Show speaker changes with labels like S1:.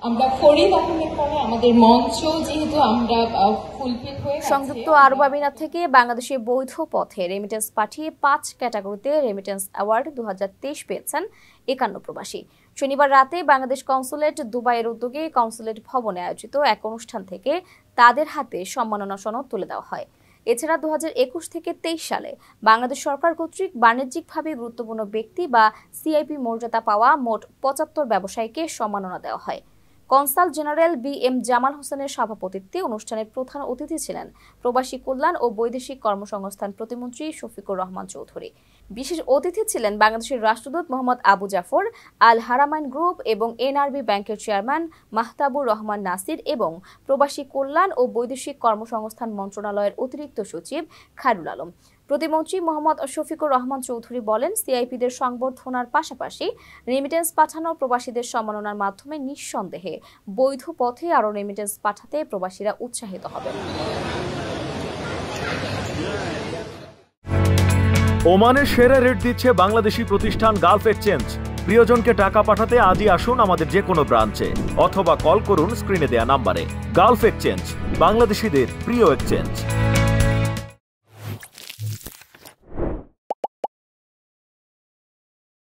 S1: আমরা ফরিদ আহমেদ পরে আমাদের মঞ্চ যেহেতু আমরা ফুলফিল হয়ে
S2: সংযুক্ত আরব আমিরাত থেকে বাংলাদেশে বৈধ পথে রেমিটেন্স পাঠিয়ে 5 ক্যাটাগরিতে রেমিটেন্স অ্যাওয়ার্ড 2023 পেয়েছেন 51 প্রবাসী। শনিবার রাতে বাংলাদেশ কনসুলেট দুবাইয়ের উদ্যোগে কনসুলেট ভবনে আয়োজিত এক অনুষ্ঠান থেকে তাদের হাতে সম্মাননা সনদ তুলে দেওয়া হয়। এছাড়া 2021 থেকে 23 সালে বাংলাদেশ সরকার কর্তৃক বাণিজ্যিকভাবে গুরুত্বপূর্ণ ব্যক্তি বা সিআইপি মর্যাদা পাওয়া মোট 75 ব্যবসায়ীকে সম্মাননা দেওয়া হয়। Consul general BM. জামাল হোসেনের সভাপতিত্বে অনুষ্ঠানের প্রধান অতিথি ছিলেন প্রবাসী কল্যাণ ও বৈদেশিক কর্মসংস্থান প্রতিমন্ত্রী শফিকুর রহমান চৌধুরী। বিশেষ অতিথি ছিলেন বাংলাদেশের রাষ্ট্রদূত মোহাম্মদ আবু জাফর, আল হারামাইন গ্রুপ এবং এনআরবি ব্যাংকের চেয়ারম্যান মাহতাবুর রহমান নাসির এবং প্রবাসী কল্যাণ ও বৈদেশিক কর্মসংস্থান মন্ত্রণালয়ের অতিরিক্ত সচিব খায়রুল আলম। প্রতিমন্ত্রী মোহাম্মদ শফিকুর রহমান চৌধুরী বলেন, সিআইপিদের সংবর্ধনার পাশাপাশি রেমিটেন্স পাঠানো প্রবাসীদের সম্মাননার মাধ্যমে নিঃসন্দেহে বৈধ পথে আরও রেমিটেন্স পাঠাতে প্রবাসীরা উৎসাহিত হবেন।
S3: ওমানের সেরা রেট দিচ্ছে বাংলাদেশি প্রতিষ্ঠান গালফ এক্সচেঞ্জ। প্রিয়জনকে টাকা পাঠাতে আজই আসুন আমাদের যে কোনো ব্রাঞ্চে অথবা কল করুন স্ক্রিনে দেয়া নাম্বারে। গালফ এক্সচেঞ্জ, বাংলাদেশিদের প্রিয় এক্সচেঞ্জ।